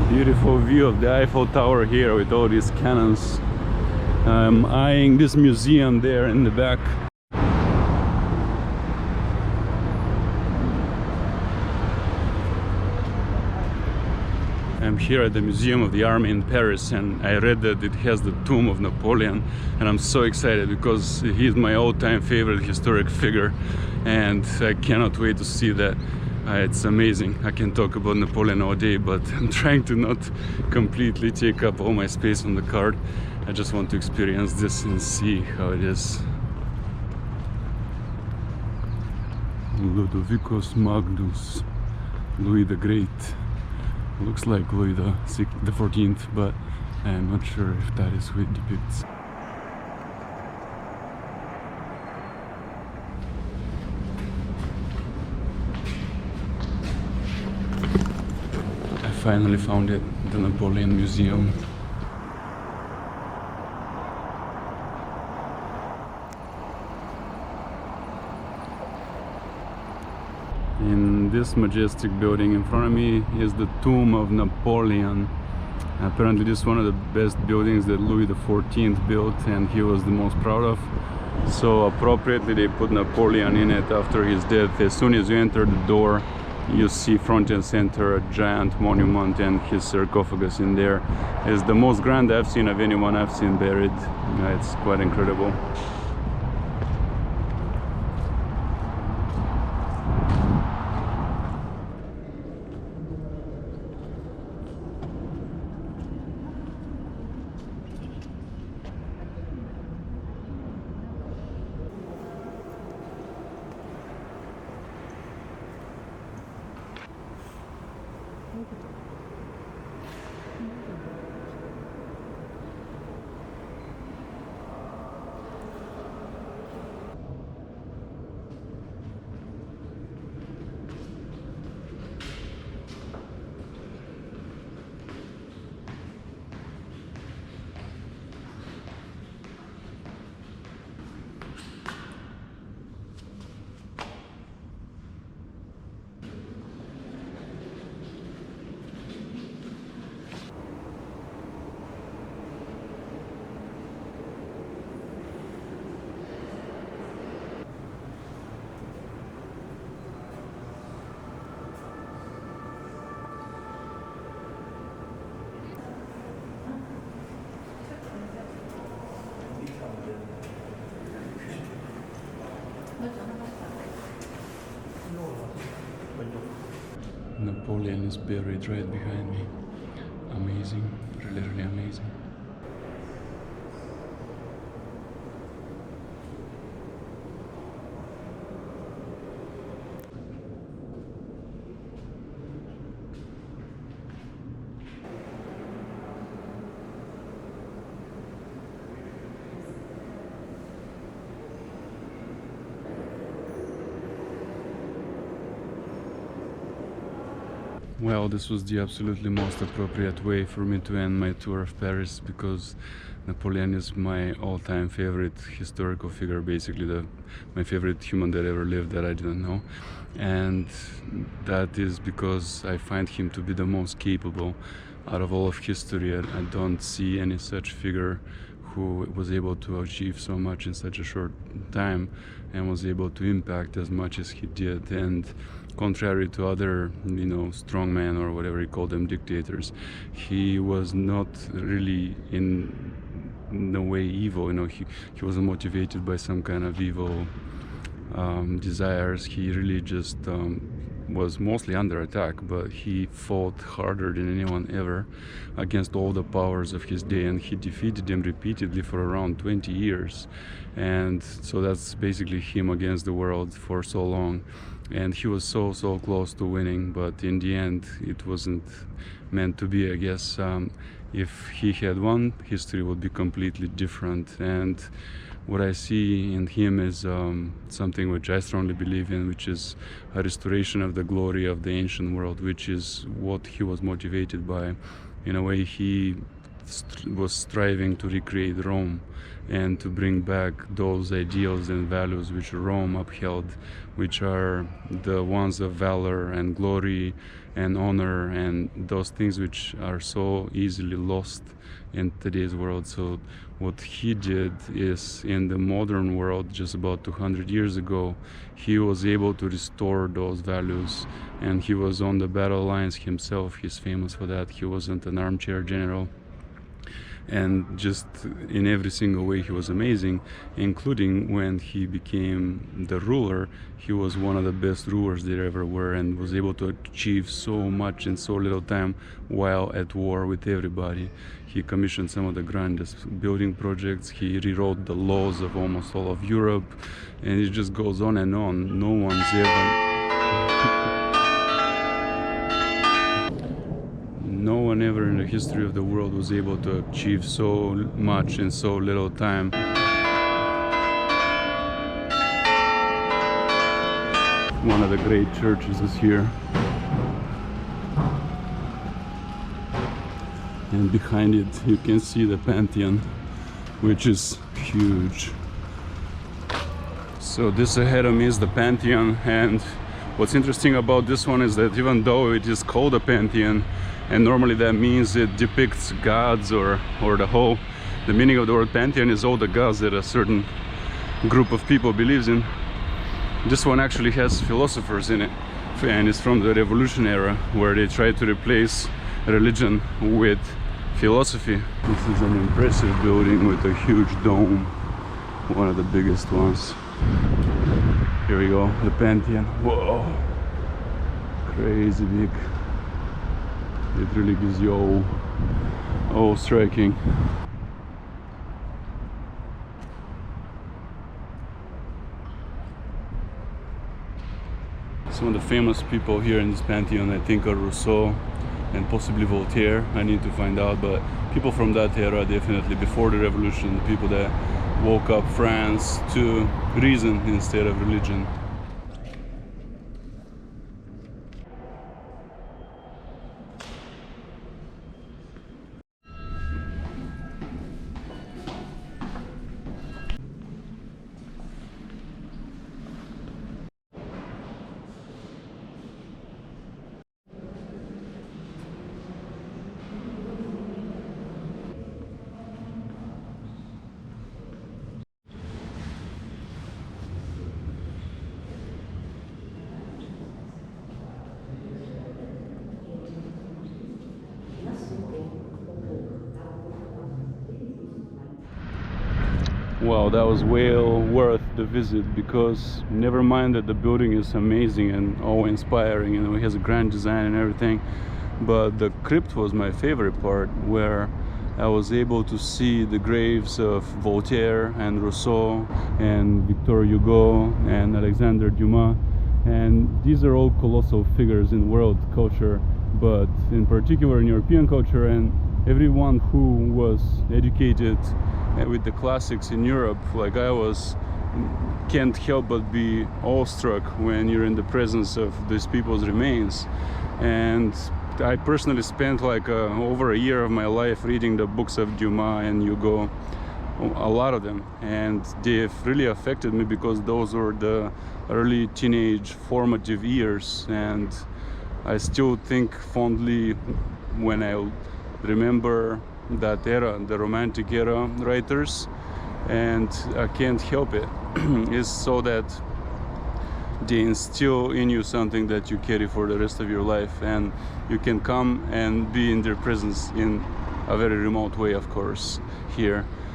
Beautiful view of the Eiffel Tower here with all these cannons. I'm eyeing this museum there in the back. I'm here at the Museum of the Army in Paris, and I read that it has the tomb of Napoleon, and I'm so excited because he's my all-time favorite historic figure, and I cannot wait to see that. It's amazing. I can talk about Napoleon all day, but I'm trying to not completely take up all my space on the card. I just want to experience this and see how it is. Ludovicus Magnus, Louis the Great. Looks like Louis the 14th, but I'm not sure if that is who it depicts. I finally found it, the Napoleon Museum. In this majestic building in front of me is the tomb of Napoleon. Apparently this is one of the best buildings that Louis XIV built, and he was the most proud of. So appropriately they put Napoleon in it after his death. As soon as you enter the door, you see front and center a giant monument, and his sarcophagus in there is the most grand I've seen of anyone I've seen buried. It's quite incredible. Napoleon is buried right behind me. Amazing, literally amazing. Well, this was the absolutely most appropriate way for me to end my tour of Paris, because Napoleon is my all-time favorite historical figure, basically my favorite human that ever lived that I didn't know. And that is because I find him to be the most capable out of all of history. I don't see any such figure who was able to achieve so much in such a short time and was able to impact as much as he did. And contrary to other, strongmen or whatever you call them, dictators, he was not really in no way evil. He wasn't motivated by some kind of evil desires. He really just was mostly under attack, but he fought harder than anyone ever against all the powers of his day, and he defeated them repeatedly for around 20 years. And so that's basically him against the world for so long. And he was so close to winning, but in the end it wasn't meant to be, I guess. If he had won, history would be completely different. And what I see in him is something which I strongly believe in, which is a restoration of the glory of the ancient world, which is what he was motivated by. In a way, he was striving to recreate Rome and to bring back those ideals and values which Rome upheld, which are the ones of valor and glory and honor and those things which are so easily lost in today's world. So what he did is, in the modern world, just about 200 years ago, he was able to restore those values, and he was on the battle lines himself. He's famous for that. He wasn't an armchair general, and just in every single way he was amazing, including when he became the ruler. He was one of the best rulers there ever were, and was able to achieve so much in so little time while at war with everybody. He commissioned some of the grandest building projects. He rewrote the laws of almost all of Europe, and it just goes on and on. No one's No one ever in the history of the world was able to achieve so much in so little time. One of the great churches is here. And behind it you can see the Pantheon, which is huge. So this ahead of me is the Pantheon, and what's interesting about this one is that even though it is called a Pantheon, and normally that means it depicts gods or the meaning of the word Pantheon is all the gods that a certain group of people believes in. This one actually has philosophers in it, and it's from the Revolution era, where they tried to replace religion with philosophy. This is an impressive building with a huge dome, one of the biggest ones. Here we go, the Pantheon. Whoa, crazy big. It really gives you all striking. Some of the famous people here in this Pantheon, I think, are Rousseau and possibly Voltaire. I need to find out, but people from that era, definitely before the revolution, the people that woke up France to reason instead of religion. Wow, that was well worth the visit, because never mind that the building is amazing and awe-inspiring, you know, it has a grand design and everything, but the crypt was my favorite part, where I was able to see the graves of Voltaire and Rousseau and Victor Hugo and Alexander Dumas, and these are all colossal figures in world culture, but in particular in European culture, and everyone who was educated with the classics in Europe, like I was, can't help but be awestruck when you're in the presence of these people's remains. And I personally spent like over a year of my life reading the books of Dumas and Hugo, a lot of them, and they've really affected me, because those were the early teenage formative years, and I still think fondly when I remember that era, the Romantic era writers, and I can't help it. It's so that they instill in you something that you carry for the rest of your life, and you can come and be in their presence in a very remote way, of course, here.